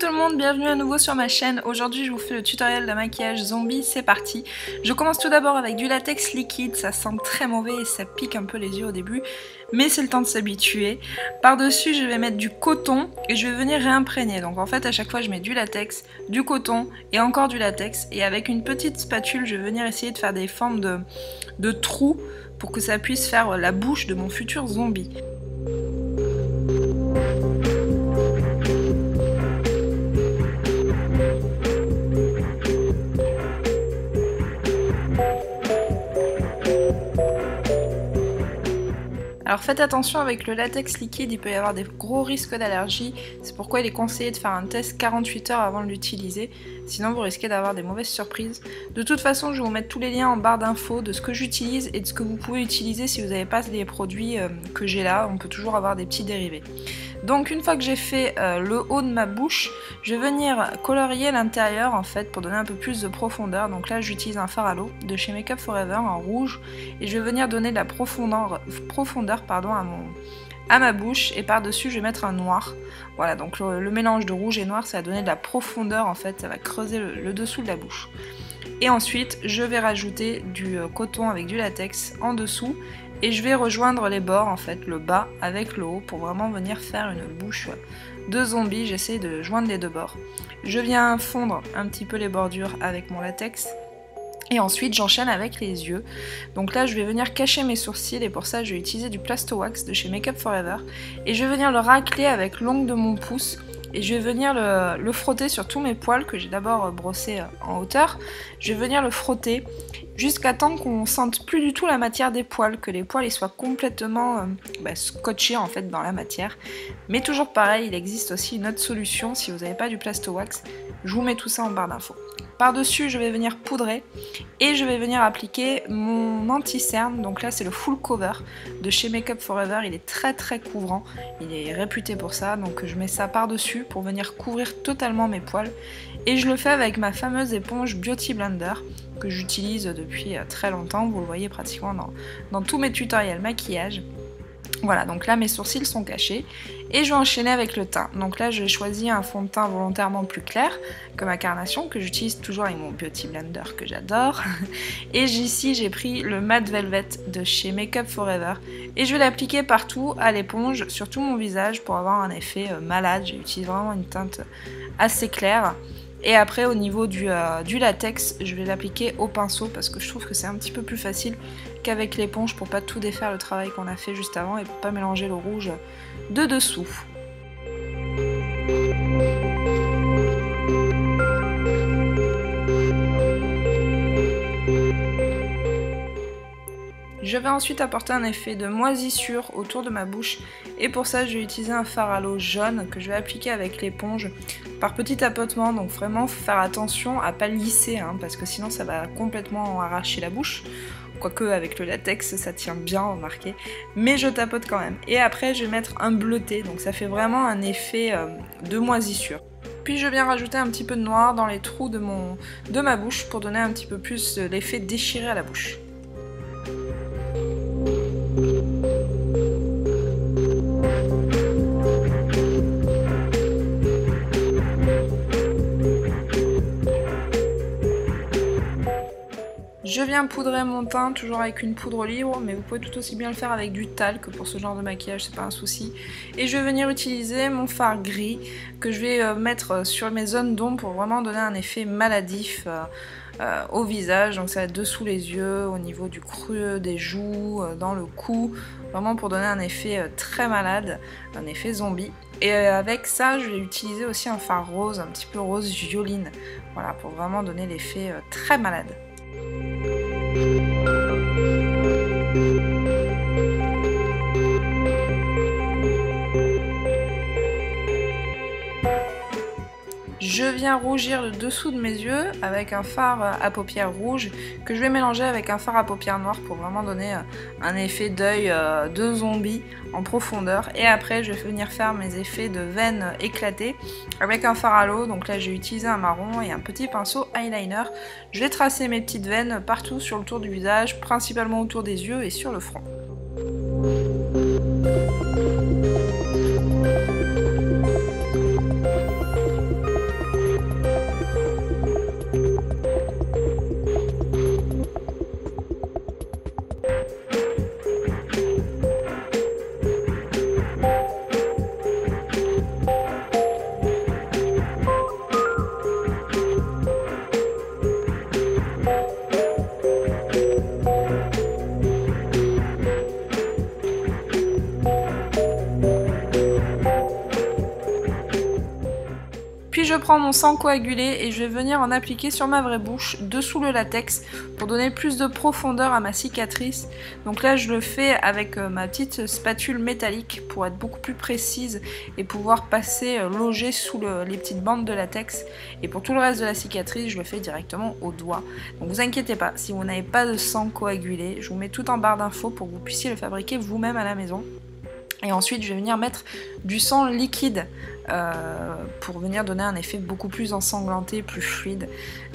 tout le monde, bienvenue à nouveau sur ma chaîne. Aujourd'hui je vous fais le tutoriel de maquillage zombie, c'est parti. Je commence tout d'abord avec du latex liquide, ça sent très mauvais et ça pique un peu les yeux au début, mais c'est le temps de s'habituer. Par-dessus je vais mettre du coton et je vais venir réimprégner. Donc en fait à chaque fois je mets du latex, du coton et encore du latex. Et avec une petite spatule je vais venir essayer de faire des formes de trous pour que ça puisse faire la bouche de mon futur zombie. Alors faites attention avec le latex liquide, il peut y avoir des gros risques d'allergie, c'est pourquoi il est conseillé de faire un test 48 heures avant de l'utiliser, sinon vous risquez d'avoir des mauvaises surprises. De toute façon je vais vous mettre tous les liens en barre d'infos de ce que j'utilise et de ce que vous pouvez utiliser si vous n'avez pas les produits que j'ai là, on peut toujours avoir des petits dérivés. Donc une fois que j'ai fait le haut de ma bouche, je vais venir colorier l'intérieur en fait pour donner un peu plus de profondeur. Donc là j'utilise un fard à l'eau de chez Make Up For Ever en rouge et je vais venir donner de la profondeur à ma bouche et par dessus je vais mettre un noir. Voilà, donc le mélange de rouge et noir ça va donner de la profondeur en fait, ça va creuser le dessous de la bouche. Et ensuite je vais rajouter du coton avec du latex en dessous et je vais rejoindre les bords en fait, le bas avec le haut pour vraiment venir faire une bouche de zombie. J'essaie de joindre les deux bords. Je viens fondre un petit peu les bordures avec mon latex. Et ensuite j'enchaîne avec les yeux. Donc là je vais venir cacher mes sourcils et pour ça je vais utiliser du Plasto Wax de chez Make Up For Ever. Et je vais venir le racler avec l'ongle de mon pouce. Et je vais venir le frotter sur tous mes poils que j'ai d'abord brossé en hauteur. Je vais venir le frotter jusqu'à temps qu'on sente plus du tout la matière des poils, que les poils ils soient complètement scotchés en fait dans la matière. Mais toujours pareil, il existe aussi une autre solution si vous n'avez pas du Plasto Wax. Je vous mets tout ça en barre d'infos. Par-dessus, je vais venir poudrer et je vais venir appliquer mon anti-cerne. Donc là, c'est le Full Cover de chez Make Up For Ever. Il est très très couvrant. Il est réputé pour ça. Donc je mets ça par-dessus pour venir couvrir totalement mes poils. Et je le fais avec ma fameuse éponge Beauty Blender que j'utilise depuis très longtemps. Vous le voyez pratiquement dans tous mes tutoriels maquillage. Voilà, donc là mes sourcils sont cachés et je vais enchaîner avec le teint. Donc là j'ai choisi un fond de teint volontairement plus clair que ma carnation que j'utilise toujours avec mon Beauty Blender que j'adore. Et ici j'ai pris le Matte Velvet de chez Make Up For Ever et je vais l'appliquer partout à l'éponge sur tout mon visage pour avoir un effet malade. J'utilise vraiment une teinte assez claire. Et après au niveau du latex, je vais l'appliquer au pinceau parce que je trouve que c'est un petit peu plus facile qu'avec l'éponge pour pas tout défaire le travail qu'on a fait juste avant et pour pas mélanger le rouge de dessous. Je vais ensuite apporter un effet de moisissure autour de ma bouche et pour ça je vais utiliser un fard à l'eau jaune que je vais appliquer avec l'éponge par petit tapotement, donc vraiment faut faire attention à pas lisser parce que sinon ça va complètement arracher la bouche. Quoique avec le latex ça tient bien, remarquez, mais je tapote quand même. Et après je vais mettre un bleuté, donc ça fait vraiment un effet de moisissure. Puis je viens rajouter un petit peu de noir dans les trous de ma bouche pour donner un petit peu plus l'effet déchiré à la bouche. Je viens poudrer mon teint, toujours avec une poudre libre, mais vous pouvez tout aussi bien le faire avec du talc pour ce genre de maquillage, c'est pas un souci. Et je vais venir utiliser mon fard gris que je vais mettre sur mes zones d'ombre pour vraiment donner un effet maladif au visage. Donc ça va être dessous les yeux, au niveau du creux des joues, dans le cou, vraiment pour donner un effet très malade, un effet zombie. Et avec ça, je vais utiliser aussi un fard rose, un petit peu rose violine, voilà, pour vraiment donner l'effet très malade. Je viens rougir le dessous de mes yeux avec un fard à paupières rouge que je vais mélanger avec un fard à paupières noires pour vraiment donner un effet d'œil de zombie en profondeur. Et après je vais venir faire mes effets de veines éclatées avec un fard à l'eau. Donc là j'ai utilisé un marron et un petit pinceau eyeliner. Je vais tracer mes petites veines partout sur le tour du visage, principalement autour des yeux et sur le front. prends mon sang coagulé et je vais venir en appliquer sur ma vraie bouche, dessous le latex, pour donner plus de profondeur à ma cicatrice. Donc là je le fais avec ma petite spatule métallique pour être beaucoup plus précise et pouvoir passer, loger sous les petites bandes de latex. Et pour tout le reste de la cicatrice, je le fais directement au doigt. Donc vous inquiétez pas, si vous n'avez pas de sang coagulé, je vous mets tout en barre d'infos pour que vous puissiez le fabriquer vous-même à la maison. Et ensuite je vais venir mettre du sang liquide pour venir donner un effet beaucoup plus ensanglanté, plus fluide.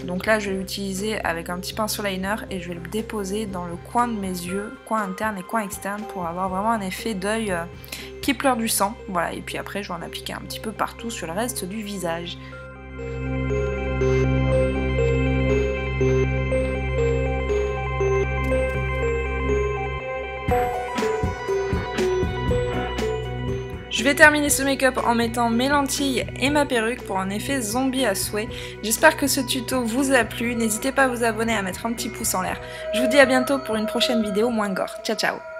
Donc là je vais l'utiliser avec un petit pinceau liner et je vais le déposer dans le coin de mes yeux, coin interne et coin externe, pour avoir vraiment un effet d'œil qui pleure du sang. Voilà, et puis après je vais en appliquer un petit peu partout sur le reste du visage. Je vais terminer ce make-up en mettant mes lentilles et ma perruque pour un effet zombie à souhait. J'espère que ce tuto vous a plu, n'hésitez pas à vous abonner et à mettre un petit pouce en l'air. Je vous dis à bientôt pour une prochaine vidéo moins gore. Ciao ciao.